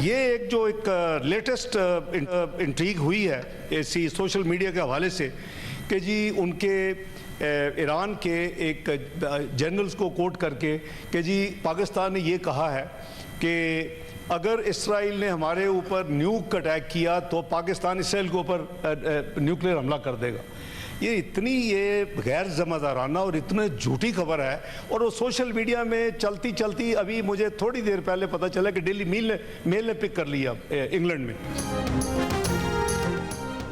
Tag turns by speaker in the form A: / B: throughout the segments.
A: ये एक latest intrigue हुई है इसी सोशल मीडिया के हवाले से कि जी उनके ईरान के एक जनरल्स को कोट करके कि जी पाकिस्तान ने ये कहा है कि अगर इसराइल ने हमारे ऊपर न्यूक अटैक किया तो पाकिस्तान इसराइल के ऊपर न्यूक्लियर हमला कर देगा। ये गैर ज़िम्मेदाराना और इतने झूठी खबर है और वो सोशल मीडिया में चलती चलती अभी मुझे थोड़ी देर पहले पता चला कि डेली मेल ने पिक कर लिया इंग्लैंड में।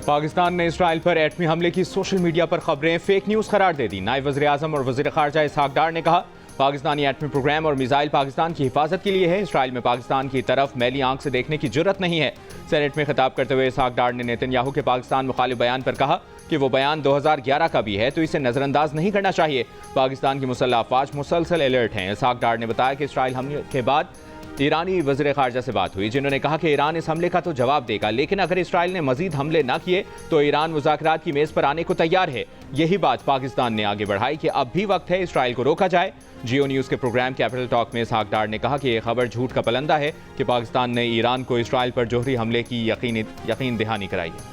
B: पाकिस्तान ने इसराइल पर एटमी हमले की सोशल मीडिया पर खबरें फेक न्यूज़ करार दे दी। नायब वज़ीर-ए-आज़म और वज़ीर ख़ारजा इसहाक डार ने कहा, पाकिस्तानी एटमी प्रोग्राम और मिसाइल पाकिस्तान की हिफाजत के लिए है। इसराइल में पाकिस्तान की तरफ मैली आंख से देखने की जुर्रत नहीं है। सेनेट में खिताब करते हुए इसहाक डार ने नेतन्याहू के पाकिस्तान मुखालिफ बयान पर कहा कि वो बयान 2011 का भी है तो इसे नज़रअंदाज नहीं करना चाहिए। पाकिस्तान की मुसल्लह अफवाज मुसलसल अलर्ट हैं। इसहाक डार ने बताया कि इसराइल हमले के बाद ईरानी वज़ीर ख़ारजा से बात हुई, जिन्होंने कहा कि ईरान इस हमले का तो जवाब देगा, लेकिन अगर इसराइल ने मजीद हमले न किए तो ईरान मुज़ाकरात की मेज़ पर आने को तैयार है। यही बात पाकिस्तान ने आगे बढ़ाई कि अब भी वक्त है इसराइल को रोका जाए। जियो न्यूज़ के प्रोग्राम कैपिटल टॉक में इसहाक डार ने कहा कि यह खबर झूठ का पलंदा है कि पाकिस्तान ने ईरान को इसराइल पर जोहरी हमले की यकीन दहानी कराई है।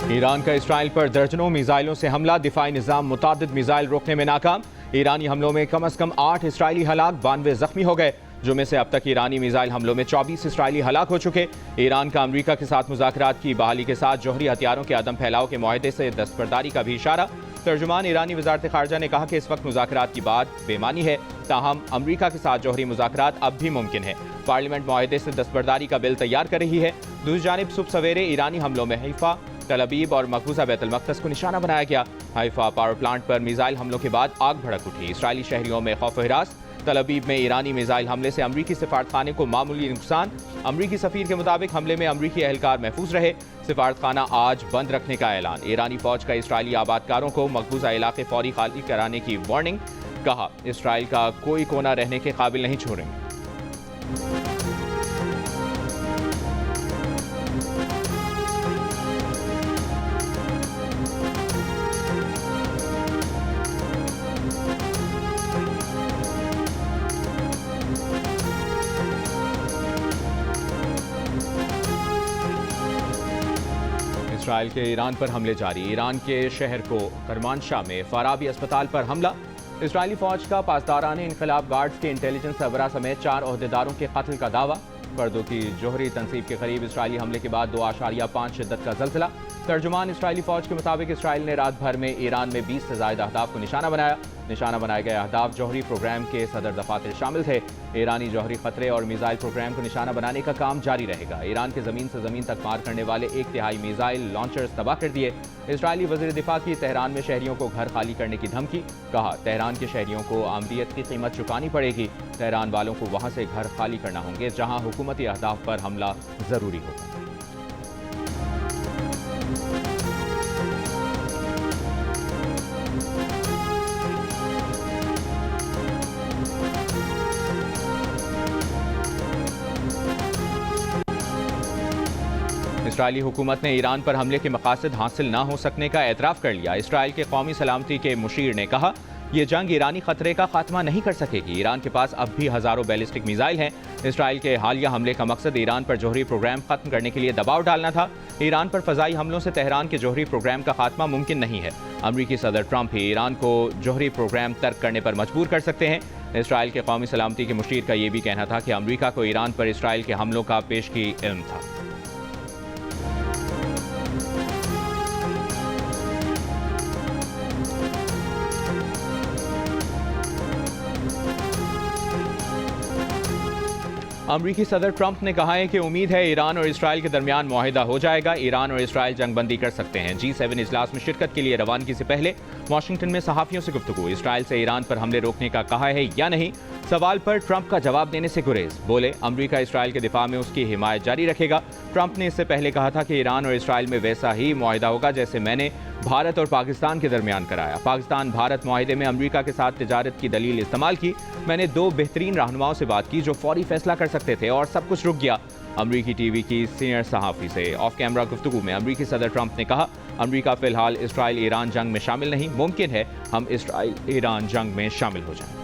B: ईरान का इसराइल पर दर्जनों मिसाइलों से हमला, दिफाई निज़ाम मुतादिद मिसाइल रोकने में नाकाम। ईरानी हमलों में कम से कम 8 इसराइली हलाक, 92 जख्मी हो गए, जिनमें से अब तक ईरानी मिसाइल हमलों में 24 इसराइली हलाक हो चुके। ईरान का अमरीका के साथ मुज़ाकरात की बहाली के साथ जोहरी हथियारों के अदम फैलाव के मुआहदे से दस्तबरदारी का भी इशारा। तर्जुमान ईरानी वज़ारत ख़ारजा ने कहा कि इस वक्त मुज़ाकरात की बात बेमानी है, ताहम अमरीका के साथ जोहरी मुज़ाकरात अब भी मुमकिन है। पार्लियामेंट मुआहदे से दस्तबरदारी का बिल तैयार कर रही है। दूसरी जानिब सुबह सवेरे ईरानी हमलों में हैफा, तल अबीब और मकबूजा बैतुल मक़दस को निशाना बनाया गया। हैफा पावर प्लांट पर मिसाइल हमलों के बाद आग भड़क उठी। इसराइली शहरियों में खौफ हिरास। तल अबीब में ईरानी मिसाइल हमले से अमरीकी सिफारतखाने को मामूली नुकसान। अमरीकी सफ़ीर के मुताबिक हमले में अमरीकी एहलकार महफूज रहे। सिफारतखाना आज बंद रखने का ऐलान। ईरानी फौज का इसराइली आबादकारों को मकबूजा इलाके फौरी खाली कराने की वार्निंग। कहा, इसराइल का कोई कोना रहने के काबिल नहीं छोड़ेंगे। इसराइल के ईरान पर हमले जारी। ईरान के शहर को करमानशाह में फाराबी अस्पताल पर हमला। इसराइली फौज का पासदारान इनकलाब गार्ड्स के इंटेलिजेंस सरबराह समेत 4 ओहदेदारों के कत्ल का दावा। पर्दों की जोहरी तनसीब के करीब इसराइली हमले के बाद 2.5 शिद्दत का जल्जला। तर्जुमान इसराइली फौज के मुताबिक इसराइल ने रात भर में ईरान में 20 से ज़ायद अहदाफ को निशाना बनाया। निशाना बनाए गए अहदाफ जोहरी प्रोग्राम के सदर दफातर शामिल थे। ईरानी जोहरी खतरे और मिसाइल प्रोग्राम को निशाना बनाने का काम जारी रहेगा। ईरान के ज़मीन से ज़मीन तक मार करने वाले 1/3 मिसाइल लॉन्चर्स तबाह कर दिए। इसराइली वज़ीर दिफा की तेहरान में शहरियों को घर खाली करने की धमकी। कहा, तेहरान के शहरियों को आमदीयत की कीमत चुकानी पड़ेगी। तेहरान वालों को वहाँ से घर खाली करना होंगे जहाँ हुकूमती अहदाफ पर हमला ज़रूरी होगा। इसराइली हुकूमत ने ईरान पर हमले के मकासद हासिल न हो सकने का एतराफ़ कर लिया। इसराइल के कौमी सलामती के मुशीर ने कहा, यह जंग ईरानी खतरे का खात्मा नहीं कर सकेगी। ईरान के पास अब भी हज़ारों बैलिस्टिक मिसाइल हैं। इसराइल के हालिया हमले का मकसद ईरान पर जोहरी प्रोग्राम खत्म करने के लिए दबाव डालना था। ईरान पर फ़ज़ाई हमलों से तेहरान के जोहरी प्रोग्राम का खात्मा मुमकिन नहीं है। अमरीकी सदर ट्रंप ही ईरान को जोहरी प्रोग्राम तर्क करने पर मजबूर कर सकते हैं। इसराइल के कौमी सलामती के मुशीर का यह भी कहना था कि अमरीका को ईरान पर इसराइल के हमलों का पेशगी इल्म था। अमरीकी सदर ट्रंप ने कहा है कि उम्मीद है ईरान और इसराइल के दरमियान मुआहिदा हो जाएगा। ईरान और इसराइल जंगबंदी कर सकते हैं। G7 इजलास में शिरकत के लिए रवानगी से पहले वाशिंगटन में सहाफ़ियों से गुफ्तगू। इसराइल से ईरान पर हमले रोकने का कहा है या नहीं, सवाल पर ट्रंप का जवाब देने से गुरेज, बोले अमेरिका इसराइल के दिफा में उसकी हिमायत जारी रखेगा। ट्रंप ने इससे पहले कहा था कि ईरान और इसराइल में वैसा ही मुआहिदा होगा जैसे मैंने भारत और पाकिस्तान के दरमियान कराया। पाकिस्तान भारत मुआहिदे में अमेरिका के साथ तिजारत की दलील इस्तेमाल की। मैंने 2 बेहतरीन रहनुमाओं से बात की जो फौरी फैसला कर सकते थे और सब कुछ रुक गया। अमरीकी टीवी की सीनियर सहाफ़ी से ऑफ कैमरा गुफ्तगू में अमरीकी सदर ट्रंप ने कहा, अमरीका फिलहाल इसराइल ईरान जंग में शामिल नहीं, मुमकिन है हम इसराइल ईरान जंग में शामिल हो जाएं।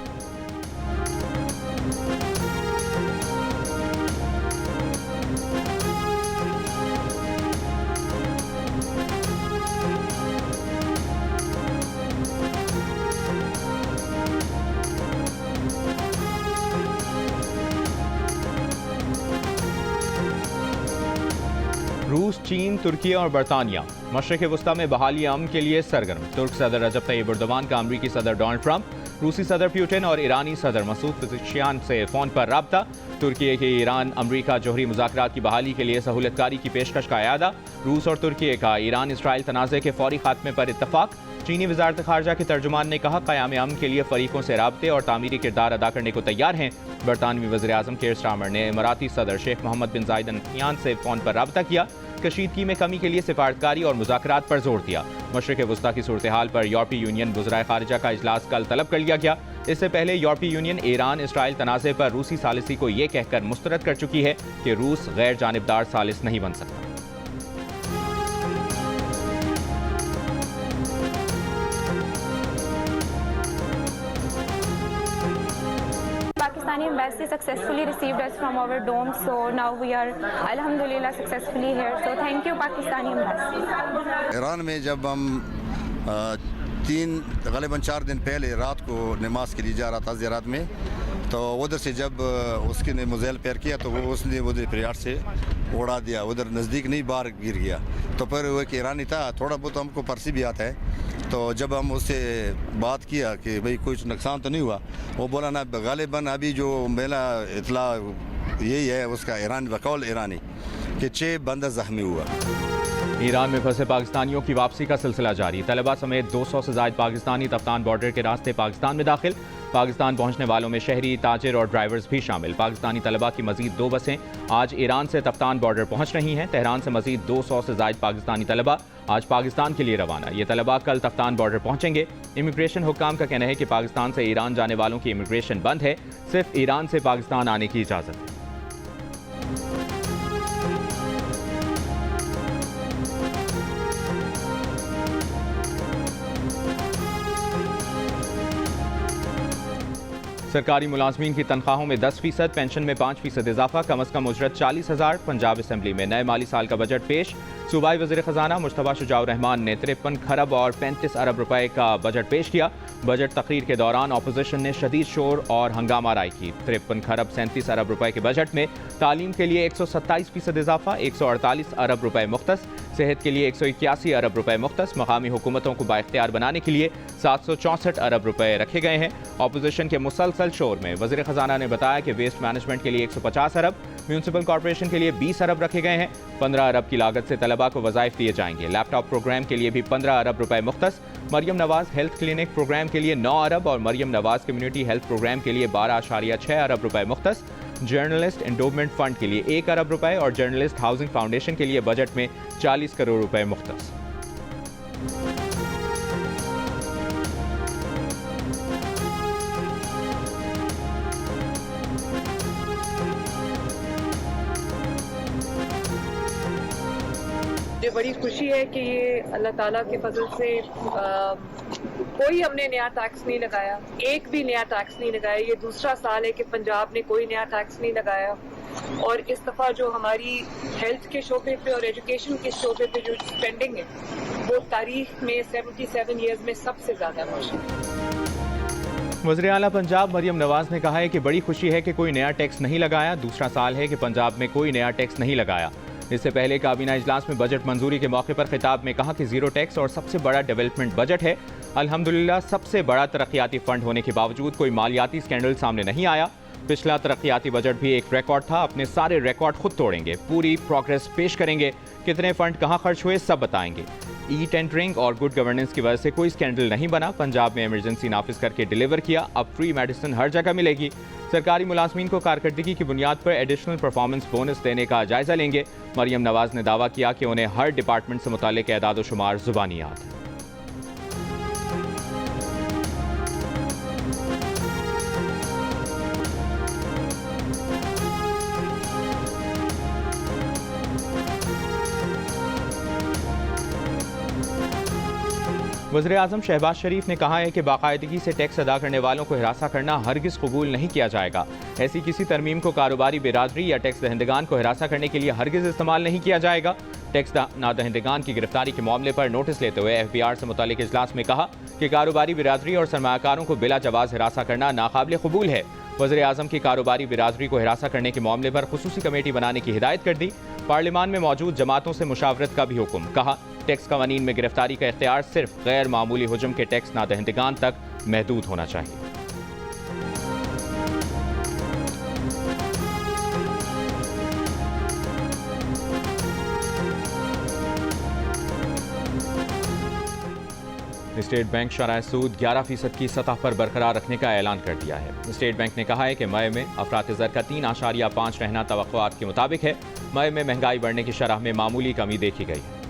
B: रूस, चीन, तुर्की और बरतानिया मशरिक़ वस्ता में बहाली अमन के लिए सरगर्म। तुर्क सदर रजब तैयब एर्दोगान का अमरीकी सदर डोनाल्ड ट्रंप, रूसी सदर पुतिन और ईरानी सदर मसूद पेज़ेश्कियान से फ़ोन पर राब्ता। तुर्की के ईरान अमरीका जोहरी मुज़ाकरात की बहाली के लिए सहूलतकारी की पेशकश का अयादा। रूस और तुर्की का ईरान इसराइल तनाज़े के फौरी खात्मे पर इत्तफाक। चीनी वज़ारत ख़ारजा के तर्जुमान ने कहा, क़याम अमन के लिए फ़रीक़ों से राब्ते और तामीरी किरदार अदा करने को तैयार हैं। बरतानवी वज़ीर-ए-आज़म कीर स्टारमर ने इमाराती सदर शेख मोहम्मद बिन ज़ायद अल नहयान से फ़ोन पर राब्ता किया। कशीदगी में कमी के लिए सिफारतकारी और मुज़ाकरात पर जोर दिया। मशरिक़ वस्ता की सूरत हाल पर यूरोपीय यूनियन वज़राए ख़ारिजा का इजलास कल तलब कर लिया गया। इससे पहले यूरोपीय यूनियन ईरान इसराइल तनाज़े पर रूसी सालिसी को ये कहकर मुस्तरद कर चुकी है कि रूस गैर जानिबदार सालिस नहीं बन सकता।
C: Pakistani embassy successfully received us from our dome, so now we are alhamdulillah successfully here, so thank you Pakistani embassy.
D: Iran में जब हम 4 दिन पहले रात को नमाज के लिए जा रहा था ज़ियारत में, तो उधर से जब उसके ने मुज़ैल पैर किया तो वो उसने उधर प्रयास से उड़ा दिया, उधर नज़दीक नहीं बाहर गिर गया। तो फिर वो एक ईरानी था, थोड़ा बहुत हमको पर्सी भी आता है, तो जब हम उससे बात किया कि भाई कुछ नुकसान तो नहीं हुआ, वो बोला ना गालिबन अभी जो मेरा इतला यही है उसका ईरान बकौल ईरानी कि 6 बंदा ज़ख्मी हुआ।
B: ईरान में फंसे पाकिस्तानियों की वापसी का सिलसिला जारी। तलबा समेत 200 से ज़ायद पाकिस्तानी तफ्तान बॉर्डर के रास्ते पाकिस्तान में दाखिल। पाकिस्तान पहुंचने वालों में शहरी, ताजिर और ड्राइवर्स भी शामिल। पाकिस्तानी तलबा की मजीद 2 बसें आज ईरान से तफ्तान बॉर्डर पहुंच रही हैं। तेहरान से मजीद 200 से ज़ायद पाकिस्तानी तलबा आज पाकिस्तान के लिए रवाना। ये तलबा कल तफ्तान बॉर्डर पहुंचेंगे। इमिग्रेशन हुक्काम का कहना है कि पाकिस्तान से ईरान जाने वालों की इमिग्रेशन बंद है, सिर्फ ईरान से पाकिस्तान आने की इजाज़त है। सरकारी मुलाजमीन की तनख्वाहों में 10%, पेंशन में 5% इजाफा, कम अज कम उजरत 40,000। पंजाब असम्बली में नए माली साल का बजट पेश। सूबाई वज़ीर ख़जाना मुश्तबा शुजाउर रहमान ने 53 खरब और 35 अरब रुपए का बजट पेश किया। बजट तकरीर के दौरान अपोजिशन ने शदीद शोर और हंगामा राय की। 53 खरब 37 अरब रुपए के बजट में तालीम के लिए 127% इजाफा, 148 अरब रुपए मुख्तस, सेहत के लिए 181 अरब रुपए मुख्तस, मकामी हुकूमतों को बाइख्तियार बनाने के लिए 764 अरब रुपए रखे गए हैं। अपोजिशन के मुसलसल शोर में वज़ीर ख़जाना ने बताया कि वेस्ट मैनेजमेंट के लिए 150 अरब, म्यूनसिपल कॉर्पोरेशन के लिए 20 अरब रखे गए हैं। 15 अरब की लागत से तलबा को वज़ाइफ दिए जाएंगे। लैपटॉप प्रोग्राम के लिए भी 15 अरब रुपए मुख्तस। Maryam Nawaz health clinic programme के लिए 9 अरब और Maryam Nawaz community health programme के लिए 12.6 अरब रुपए मुख्तस। जर्नलिस्ट एंडोवमेंट फंड के लिए 1 अरब रुपए और जर्नलिस्ट हाउसिंग फाउंडेशन के लिए बजट में 40 करोड़ रुपए मुख्तस।
E: मुझे बड़ी खुशी है कि ये अल्लाह ताला के फजल से कोई हमने नया टैक्स नहीं लगाया, एक भी नया टैक्स नहीं लगाया। ये दूसरा साल है कि पंजाब ने कोई नया टैक्स नहीं लगाया और इस दफ़ा जो हमारी हेल्थ के शोबे पे और एजुकेशन के शोबे पे जो स्पेंडिंग है वो तारीख में 77 ईयर्स में सबसे ज़्यादा है।
B: वज़ीर आला पंजाब मरियम नवाज ने कहा है कि बड़ी खुशी है कि कोई नया टैक्स नहीं लगाया। दूसरा साल है कि पंजाब में कोई नया टैक्स नहीं लगाया। इससे पहले काबीना इजलास में बजट मंजूरी के मौके पर खिताब में कहा कि जीरो टैक्स और सबसे बड़ा डेवलपमेंट बजट है। अल्हम्दुलिल्लाह सबसे बड़ा तरक्याती फंड होने के बावजूद कोई मालियाती स्कैंडल सामने नहीं आया। पिछला तरक्याती बजट भी एक रिकॉर्ड था। अपने सारे रिकॉर्ड खुद तोड़ेंगे, पूरी प्रोग्रेस पेश करेंगे, कितने फंड कहाँ खर्च हुए सब बताएंगे। ई टेंडरिंग और गुड गवर्नेंस की वजह से कोई स्कैंडल नहीं बना। पंजाब में इमरजेंसी नाफिज करके डिलीवर किया, अब फ्री मेडिसिन हर जगह मिलेगी। सरकारी मुलाजमीन को कारकर्दगी की बुनियाद पर एडिशनल परफॉर्मेंस बोनस देने का जायजा लेंगे। मरियम नवाज ने दावा किया कि उन्हें हर डिपार्टमेंट से मुताल्लिक एदाद-ओ-शुमार जुबानी याद है। वज़ीर-ए-आज़म शहबाज शरीफ ने कहा है कि बाकायदगी से टैक्स अदा करने वालों को हिरासा करना हरगिज़ कबूल नहीं किया जाएगा। ऐसी किसी तरमीम को कारोबारी बिरादरी या टैक्स दहिंदगान को हिरासा करने के लिए हरगिज़ इस्तेमाल नहीं किया जाएगा। टैक्स नादहिंदगान की गिरफ्तारी के मामले पर नोटिस लेते हुए FBR से मुतालिक इजलास में कहा कि कारोबारी बिरादरी और सरमायाकारों को बिला जवाज़ हिरासा करना नाकाबिल कबूल है। वज़ीर-ए-आज़म की कारोबारी बिरादरी को हिरासा करने के मामले पर खुसूसी कमेटी बनाने की हिदायत कर दी। पार्लियामान में मौजूद जमातों से मुशावरत का भी हुक्म। कहा टैक्स कवानीन में गिरफ्तारी का इख्तियार सिर्फ गैर मामूली हुजम के टैक्स नादहिंदगान तक महदूद होना चाहिए। स्टेट बैंक शरह सूद 11% की सतह पर बरकरार रखने का ऐलान कर दिया है। स्टेट बैंक ने कहा है कि मई में अफरात ज़र का 3.5 रहना तवक्कुआत के मुताबिक है। मई में महंगाई बढ़ने की शरह में मामूली कमी देखी गई है।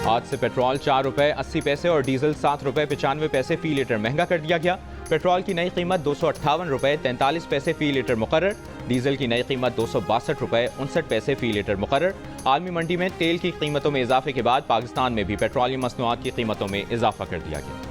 B: आज से पेट्रोल 4 रुपये 80 पैसे और डीजल 7 रुपये 95 पैसे फी लीटर महंगा कर दिया गया। पेट्रोल की नई कीमत 258 रुपये 43 पैसे फी लीटर मुकर्रर। डीजल की नई कीमत 262 रुपये 59 पैसे फी लीटर मुकर्रर। आलमी मंडी में तेल की कीमतों में इजाफे के बाद पाकिस्तान में भी पेट्रोलियम मसनूआत की कीमतों में इजाफा कर दिया गया।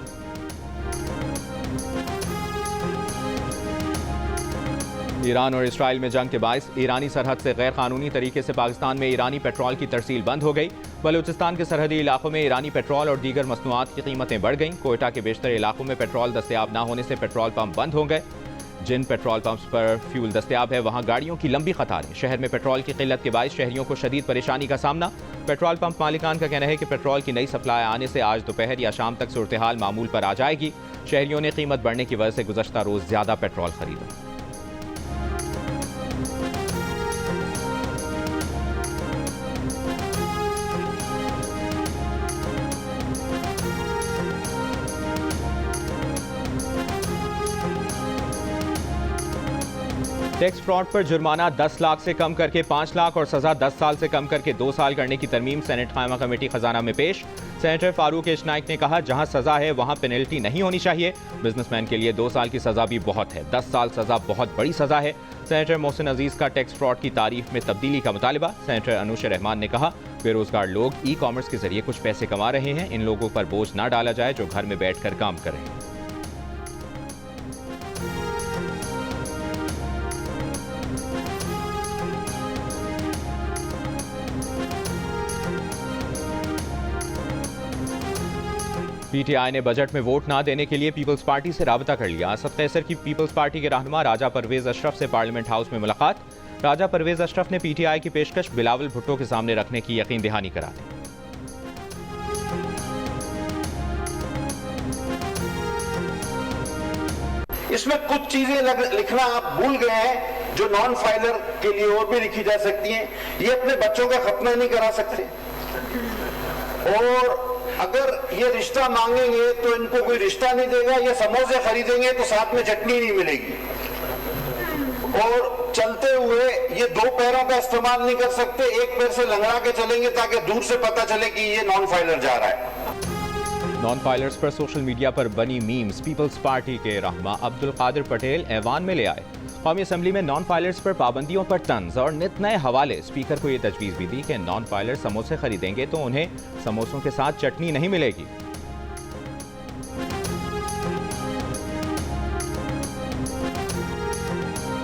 B: ईरान और इसराइल में जंग के बायस ईरानी सरहद से गैर कानूनी तरीके से पाकिस्तान में ईरानी पेट्रोल की तरसील बंद हो गई। बलूचिस्तान के सरहदी इलाकों में ईरानी पेट्रोल और दीगर मसनूआत की कीमतें बढ़ गईं। कोयटा के बेशतर इलाकों में पेट्रोल दस्तयाब न होने से पेट्रोल पंप बंद हो गए। जिन पेट्रोल पंप्स पर फ्यूल दस्तयाब है वहां गाड़ियों की लंबी कतारें। शहर में पेट्रोल की किल्लत के बायस शहरियों को शदीद परेशानी का सामना। पेट्रोल पंप मालिकान का कहना है कि पेट्रोल की नई सप्लाई आने से आज दोपहर या शाम तक सूरत हाल मामूल पर आ जाएगी। शहरियों ने कीमत बढ़ने की वजह से गुज़श्ता रोज ज्यादा पेट्रोल खरीदा। टैक्स फ्रॉड पर जुर्माना 10 लाख से कम करके 5 लाख और सजा 10 साल से कम करके 2 साल करने की तरमीम सेनेट कायमा कमेटी खजाना में पेश। सेनेटर फारूक एच नाइक ने कहा जहां सजा है वहां पेनल्टी नहीं होनी चाहिए। बिजनेसमैन के लिए 2 साल की सजा भी बहुत है, 10 साल सजा बहुत बड़ी सजा है। सेनेटर मोहसिन अजीज का टैक्स फ्रॉड की तारीफ में तब्दीली का मुतालिबा। सेनेटर अनुश रहमान ने कहा बेरोजगार लोग ई कॉमर्स के जरिए कुछ पैसे कमा रहे हैं, इन लोगों पर बोझ न डाला जाए जो घर में बैठ कर काम कर रहे हैं। PTI ने बजट में वोट ना देने के लिए पीपल्स पार्टी से राबता कर लिया। असद कैसर की पीपल्स पार्टी के रहनुमा राजा परवेज अशरफ से पार्लियामेंट हाउस में मुलाकात। राजा परवेज अशरफ ने PTI की पेशकश बिलावल भुट्टो के सामने रखने की यकीन दहानी करा दी।
F: इसमें कुछ चीजें लिखना आप भूल गए हैं जो नॉन फाइलर के लिए और भी लिखी जा सकती हैं। ये अपने बच्चों का खतना नहीं करा सकते, और अगर ये रिश्ता मांगेंगे तो इनको कोई रिश्ता नहीं देगा। ये समोसे खरीदेंगे तो साथ में चटनी नहीं मिलेगी, और चलते हुए ये 2 पैरों का इस्तेमाल नहीं कर सकते, एक पैर से लंगड़ा के चलेंगे ताकि दूर से पता चले कि ये नॉन फाइलर जा रहा है।
B: नॉन फाइलर्स पर सोशल मीडिया पर बनी मीम्स पीपल्स पार्टी के रहनुमा अब्दुल कादिर पटेल ऐवान में ले आए। कौमी असम्बली में नॉन फाइलर्स पर पाबंदियों पर तंज और नित नए हवाले। स्पीकर को यह तजवीज़ भी दी कि नॉन फाइलर समोसे खरीदेंगे तो उन्हें समोसों के साथ चटनी नहीं मिलेगी।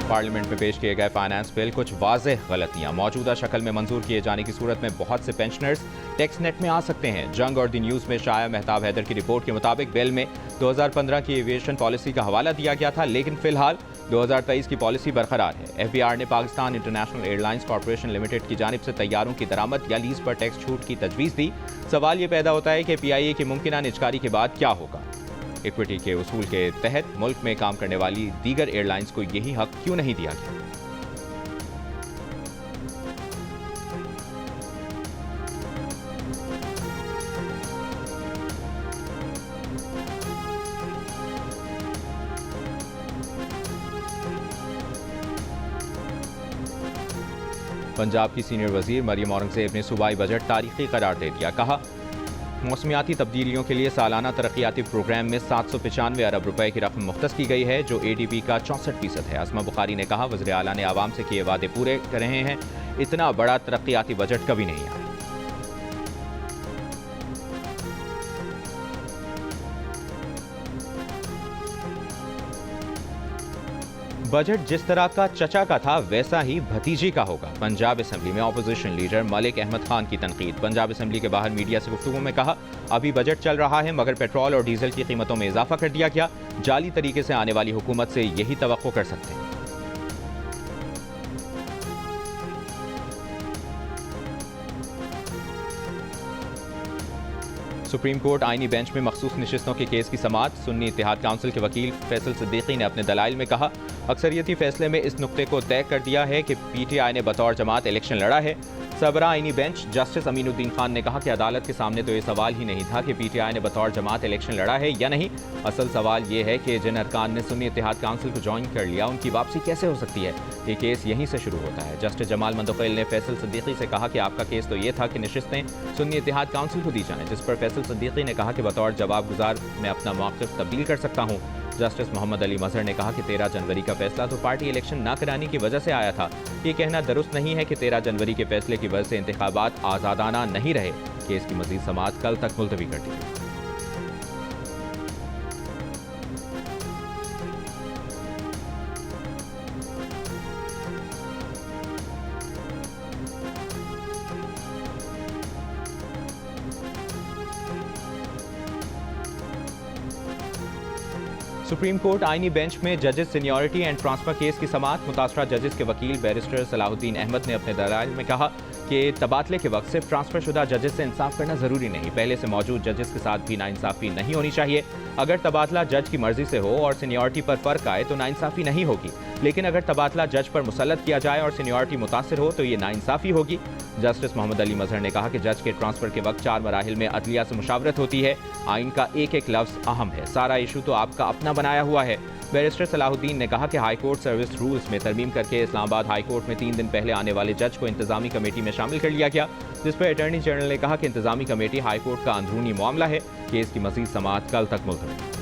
B: पार्लियामेंट में पेश किए गए फाइनेंस बिल कुछ वाज़ेह गलतियां। मौजूदा शक्ल में मंजूर किए जाने की सूरत में बहुत से पेंशनर्स टैक्स नेट में आ सकते हैं। जंग और दी न्यूज़ में शाया मेहताब हैदर की रिपोर्ट के मुताबिक बिल में 2015 की एविएशन पॉलिसी का हवाला दिया गया था, लेकिन फिलहाल 2023 की पॉलिसी बरकरार है। FBR ने Pakistan international airlines corporation limited की जानिब से तैयारों की दरामद या लीज पर टैक्स छूट की तजवीज़ दी। सवाल ये पैदा होता है कि PIA की मुमकिन निजकारी के बाद क्या होगा। इक्विटी के उसूल के तहत मुल्क में काम करने वाली दीगर एयरलाइंस को यही हक क्यों नहीं दिया गया। पंजाब की सीनियर वजीर मरियम औरंगजेब ने सूबाई बजट तारीखी करार दे दिया। कहा, मौसमियाती तब्दीलियों के लिए सालाना तरक्याती प्रोग्राम में 795 अरब रुपए की रकम मुख्तस की गई है, जो ADP का 64% है। असमा बुखारी ने कहा, वज़ीर आला ने आवाम से किए वादे पूरे कर रहे हैं, इतना बड़ा तरक्याती बजट कभी नहीं आया। बजट जिस तरह का चचा का था वैसा ही भतीजी का होगा। पंजाब असेंबली में ऑपोजिशन लीडर मलिक अहमद खान की तनकीद। पंजाब असेंबली के बाहर मीडिया से गुफ्तगू में कहा, अभी बजट चल रहा है मगर पेट्रोल और डीजल की कीमतों में इजाफा कर दिया गया। जाली तरीके से आने वाली हुकूमत से यही तवक्को कर सकते हैं। सुप्रीम कोर्ट आईनी बेंच में मखसूस नशिस्तों के केस की समाअत। सुन्नी इत्तेहाद काउंसिल के वकील फैसल सिद्दीकी ने अपने दलाइल में कहा, अक्सरियती फैसले में इस नुक्ते को तय कर दिया है कि PTI ने बतौर जमात इलेक्शन लड़ा है। सबरा आईनी बेंच जस्टिस अमीनुद्दीन खान ने कहा कि अदालत के सामने तो ये सवाल ही नहीं था कि PTI ने बतौर जमात इलेक्शन लड़ा है या नहीं। असल सवाल ये है कि जिन अरकान ने सुन्नी इत्तेहाद काउंसिल को ज्वाइन कर लिया उनकी वापसी कैसे हो सकती है। ये केस यहीं से शुरू होता है। जस्टिस जमाल मंदोखिल ने फैसल सिद्दीकी से कहा कि आपका केस तो ये था कि नशिस्तें सुन्नी इत्तेहाद काउंसिल को दी जाएं, जिस पर फैसल सिद्दीकी ने कहा कि बतौर जवाब गुजार मैं अपना मौक़िफ़ तब्दील कर सकता हूँ। जस्टिस मोहम्मद अली मजहर ने कहा कि 13 जनवरी का फैसला तो पार्टी इलेक्शन न कराने की वजह से आया था। ये कहना दुरुस्त नहीं है कि 13 जनवरी के फैसले की वजह से इंतखाबात आज़ादाना नहीं रहे। केस की मजीद समाअत कल तक मुलतवी कर दी गई। सुप्रीम कोर्ट आईनी बेंच में जजेस सीनियरिटी एंड ट्रांसफर केस की समाअत। मुतासरा जजेस के वकील बैरिस्टर सलाहुद्दीन अहमद ने अपने दलाइल में कहा कि तबादले के वक्त सिर्फ ट्रांसफर शुदा जजेस से इंसाफ करना जरूरी नहीं, पहले से मौजूद जजेस के साथ भी नाइंसाफी नहीं होनी चाहिए। अगर तबादला जज की मर्जी से हो और सीनियरिटी पर फर्क आए तो नाइंसाफी नहीं होगी, लेकिन अगर तबादला जज पर मुसल्लत किया जाए और सीनियरिटी मुतासिर हो तो ये नाइंसाफी होगी। जस्टिस मोहम्मद अली मजहर ने कहा कि जज के ट्रांसफर के वक्त 4 मराहिल में अदलिया से मुशावरत होती है। आइन का एक एक लफ्ज अहम है, सारा इशू तो आपका अपना बनाया हुआ है। बैरिस्टर सलाहुद्दीन ने कहा कि हाई कोर्ट सर्विस रूल्स में तरमीम करके इस्लामाबाद हाई कोर्ट में 3 दिन पहले आने वाले जज को इंतजामी कमेटी में शामिल कर लिया गया, जिस पर अटॉर्नी जनरल ने कहा कि इंतजामी कमेटी हाई कोर्ट का अंदरूनी मामला है। केस की मजीद समाअत कल तक मुलतवी।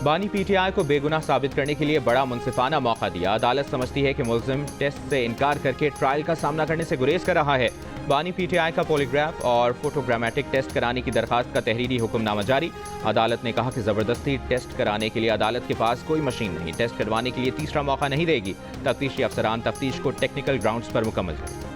B: बानी PTI को बेगुनाह साबित करने के लिए बड़ा मुनसिफाना मौका दिया। अदालत समझती है कि मुल्जिम टेस्ट से इनकार करके ट्रायल का सामना करने से गुरेज कर रहा है। बानी PTI का पॉलीग्राफ और फोटोग्रामेटिक टेस्ट कराने की दरखास्त का तहरीरी हुक्मनामा जारी। अदालत ने कहा कि जबरदस्ती टेस्ट कराने के लिए अदालत के पास कोई मशीन नहीं, टेस्ट करवाने के लिए तीसरा मौका नहीं देगी। तफ्तीशी अफसरान तफ्तीश को टेक्निकल ग्राउंड्स पर मुकम्मल करें।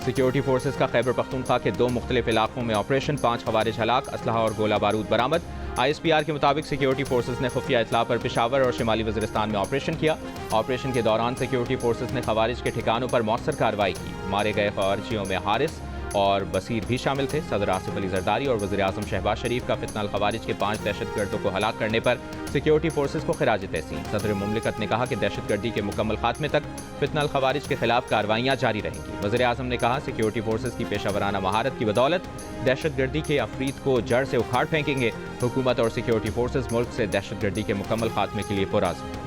B: सिक्योरिटी फोर्सेस का खैबर पख्तूनख्वा के 2 मुख्तलिफ इलाकों में ऑपरेशन, 5 खवारिज हलाक, असलहा और गोला बारूद बरामद। ISPR के मुताबिक सिक्योरिटी फोर्सेस ने खुफिया इतला पर पेशावर और शिमाली वज़ीरिस्तान में ऑपरेशन किया। ऑपरेशन के दौरान सिक्योरिटी फोर्सेस ने खवारिज के ठिकानों पर मौसर कार्रवाई की। मारे गए खवारिजियों में हारिस और बसीर भी शामिल थे। सदर आसिफ अली जरदारी और वज़ीर आज़म शहबाज शरीफ का फितनल खवारिज के 5 दहशतगर्दों को हलाक करने पर सिक्योरिटी फोर्सेस को खिराज तहसीन। सदर मुमलिकत ने कहा कि दहशतगर्दी के मुकम्मल खात्मे तक फितनल खवारिज के खिलाफ कार्रवाइयाँ जारी रहेंगी। वज़ीर आज़म ने कहा, सिक्योरिटी फोर्सेस की पेशावराना महारत की बदौलत दहशतगर्दी के अफरीद को जड़ से उखाड़ फेंकेंगे। हुकूमत और सिक्योरिटी फोर्सेस मुल्क से दहशतगर्दी के मुकम्मल खात्मे के लिए पुरअज़्म।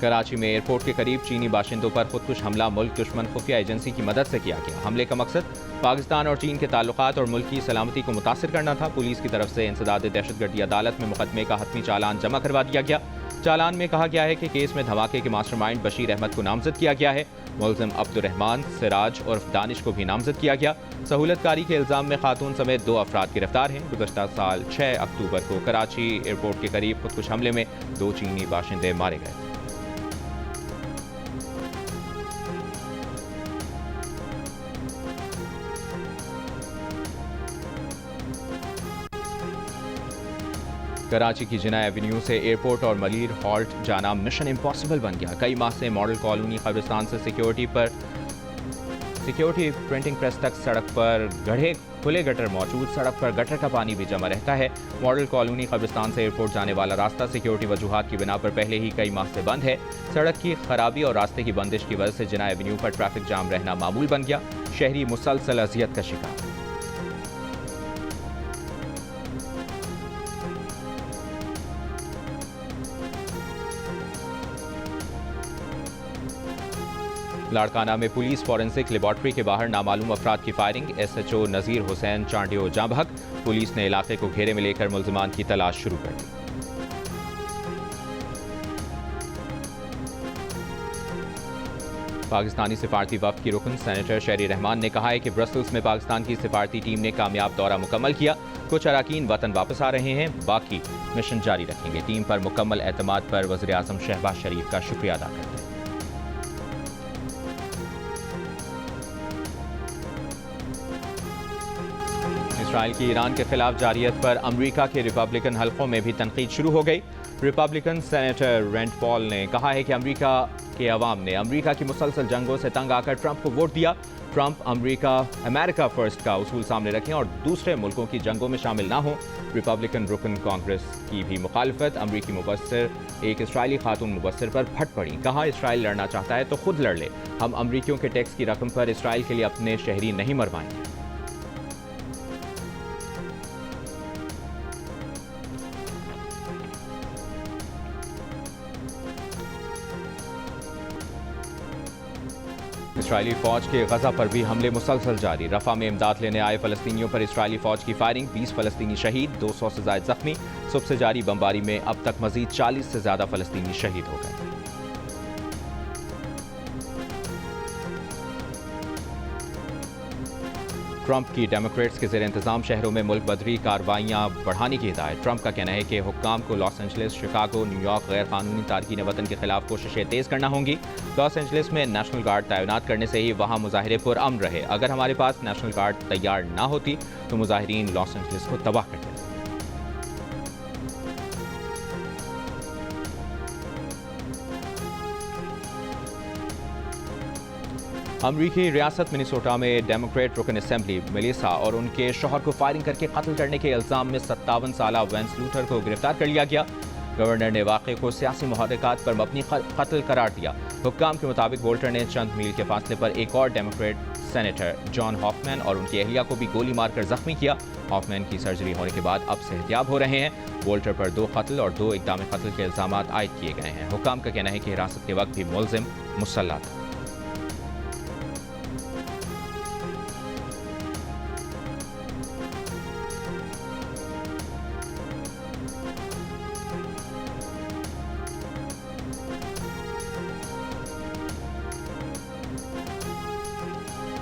B: कराची में एयरपोर्ट के करीब चीनी बाशिंदों पर खुदकुश हमला मुल्क दुश्मन खुफिया एजेंसी की मदद से किया गया। हमले का मकसद पाकिस्तान और चीन के ताल्लुकात और मुल्क की सलामती को मुतासिर करना था। पुलिस की तरफ से इंसदाद दहशतगर्दी अदालत में मुकदमे का हतमी चालान जमा करवा दिया गया। चालान में कहा गया है कि केस में धमाके के मास्टरमाइंड बशीर अहमद को नामजद किया गया है। मुल्जिम अब्दुर्रहमान सिराज उर्फ दानिश को भी नामजद किया गया। सहूलतकारी के इल्ज़ाम में खातून समेत 2 अफराद गिरफ्तार हैं। गुज़श्ता साल 6 अक्टूबर को कराची एयरपोर्ट के करीब खुदकुश हमले में 2 चीनी बाशिंदे मारे गए। कराची की जिना एवेन्यू से एयरपोर्ट और मलीर हॉल्ट जाना मिशन इम्पॉसिबल बन गया। कई माह से मॉडल कॉलोनी कब्रिस्तान से सिक्योरिटी प्रिंटिंग प्रेस तक सड़क पर गढ़े खुले गटर मौजूद, सड़क पर गटर का पानी भी जमा रहता है। मॉडल कॉलोनी कब्रिस्तान से एयरपोर्ट जाने वाला रास्ता सिक्योरिटी वजूहात की बिना पर पहले ही कई माह से बंद है। सड़क की खराबी और रास्ते की बंदिश की वजह से जिना एवेन्यू पर ट्रैफिक जाम रहना मामूल बन गया। शहरी मुसलसल अजियत का शिकार। लाड़काना में पुलिस फॉरेंसिक लेबॉर्ट्री के बाहर नामालूम अफराद की फायरिंग, SHO नज़ीर हुसैन चांडियो जाँ भग। पुलिस ने इलाके को घेरे में लेकर मुल्जिमान की तलाश शुरू कर दी। पाकिस्तानी सिफारती वफ्द की रुकन सेनेटर शहरी रहमान ने कहा है कि ब्रसल्स में पाकिस्तान की सिफारती टीम ने कामयाब दौरा मुकम्मल किया। कुछ अरकान वतन वापस आ रहे हैं, बाकी मिशन जारी रखेंगे। टीम पर मुकम्मल एतमाद पर वज़ीर आज़म शहबाज शरीफ का शुक्रिया अदा करते हैं। इसराइल की ईरान के खिलाफ जारियत पर अमरीका के रिपब्लिकन हल्कों में भी तनकीद शुरू हो गई। रिपब्लिकन सेनेटर रेंड पॉल ने कहा है कि अमरीका के अवाम ने अमरीका की मुसलसल जंगों से तंग आकर ट्रंप को वोट दिया। ट्रंप अमेरिका फर्स्ट का उसूल सामने रखें और दूसरे मुल्कों की जंगों में शामिल ना हों। रिपब्लिकन रुकन कांग्रेस की भी मुखालफत। अमरीकी मुबस्सिर एक इसराइली खातून मुबस्सिर पर फट पड़ी, कहा इसराइल लड़ना चाहता है तो खुद लड़ ले, हम अमरीकियों के टैक्स की रकम पर इसराइल के लिए अपने शहरी नहीं मरवाएंगे। इसराइली फौज के गजा पर भी हमले मुसलसल जारी। रफा में इमदाद लेने आए फलस्तीनियों पर इसराइली फौज की फायरिंग, 20 फलस्तीनी शहीद, 200 से ज्यादा जख्मी। सुबह से जारी बमबारी में अब तक मजीद 40 से ज्यादा फलस्तीनी शहीद हो गए। ट्रंप की डेमोक्रेट्स के ज़ेर इंतजाम शहरों में मुल्क बदरी कार्रवाइयाँ बढ़ाने की हिदायत। ट्रंप का कहना है कि हुक्काम को लॉस एंजलिस, शिकागो, न्यूयॉर्क गैर कानूनी तारकीन वतन के खिलाफ कोशिशें तेज़ करना होंगी। लॉस एंजलिस में नेशनल गार्ड तैनात करने से ही वहाँ मुजाहिरे पुरअमन रहे। अगर हमारे पास नेशनल गार्ड तैयार ना होती तो मुजाहिरीन लॉस एंजलिस को तबाह कर देते। अमरीकी रियासत मिनेसोटा में डेमोक्रेट रुकन असेंबली मेलिसा और उनके शौहर को फायरिंग करके कत्ल करने के इल्जाम में 57 साला वेंस लूथर को गिरफ्तार कर लिया गया। गवर्नर ने वाक़े को सियासी मुहर्रिकात पर मबनी कत्ल करार दिया। हुक्काम के मुताबिक वोल्टर ने चंद मील के फासले पर एक और डेमोक्रेट सेनेटर जॉन हॉफमैन और उनकी अहलिया को भी गोली मारकर जख्मी किया। हॉफमैन की सर्जरी होने के बाद अब सेहतियाब हो रहे हैं। वोल्टर पर 2 कत्ल और 2 इक़दाम कत्ल के इल्जाम आयद किए गए हैं। हुक्काम का कहना है कि हिरासत के वक्त भी मुलजिम मुसल्लह था।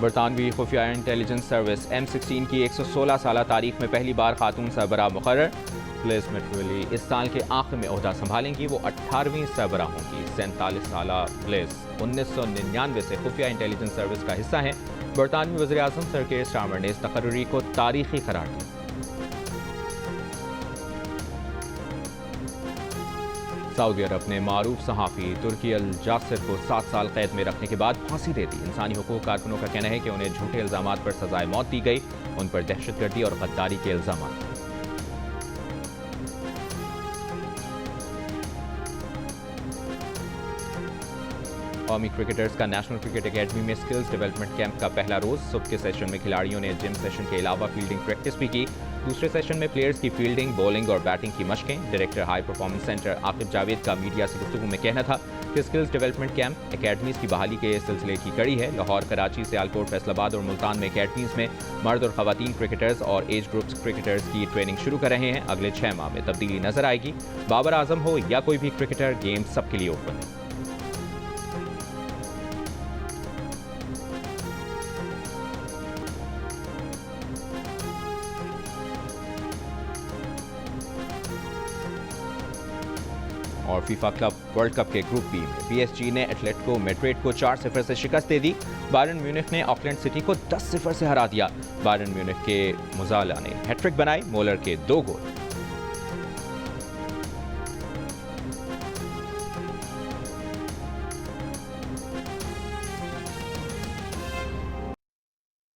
B: बरतानवी खुफिया इंटेलिजेंस सर्विस M16 की 116 साला तारीख में पहली बार खातून सरबराह मुकर्रर। ब्लेस मेट्रोली इस साल के आखिर में ओहदा संभालेंगी। वो 18वीं सरबराह होंगी। 47 साला ब्लेस 1999 से खुफिया इंटेलिजेंस सर्विस का हिस्सा हैं। बरतानवी वज़ीर आज़म सर केयर स्टारमर ने इस तकर्री को तारीखी करार दिया। सऊदी अरब ने मारूफ सहाफ़ी तुर्की अल जासिर को 7 साल कैद में रखने के बाद फांसी दे दी। इंसानी हुकूक कारकुनों का कहना है कि उन्हें झूठे इल्जामात पर सजाए मौत दी गई। उन पर दहशतगर्दी और गद्दारी के इल्जाम थे। कौमी क्रिकेटर्स का नेशनल क्रिकेट एकेडमी में स्किल्स डेवलपमेंट कैंप का पहला रोज। सुबह के सेशन में खिलाड़ियों ने जिम सेशन के अलावा फील्डिंग प्रैक्टिस भी की। दूसरे सेशन में प्लेयर्स की फील्डिंग, बॉलिंग और बैटिंग की मशकें। Director high performance centre Aqib Javed का मीडिया से गुफ्तगू में कहना था कि स्किल्स डेवलपमेंट कैंप एकेडमीज की बहाली के सिलसिले की कड़ी है। लाहौर, कराची, सियालकोट, फैसलाबाद और मुल्तान में एकेडमीज में मर्द और खवातीन क्रिकेटर्स और एज ग्रुप्स क्रिकेटर्स की ट्रेनिंग शुरू कर रहे हैं। अगले 6 माह में तब्दीली नजर आएगी। बाबर आजम हो या कोई भी क्रिकेटर, गेम सबके लिए ओपन है। और फीफा क्लब वर्ल्ड कप के ग्रुप बी में PSG ने एटलेटिको मैड्रिड को 4-0 से शिकस्त दे दी। बायरन म्यूनिख ने ऑकलैंड सिटी को 10-0 से हरा दिया। बायरन म्यूनिख के मुजाला ने हैट्रिक बनाई, मोलर के 2 गोल।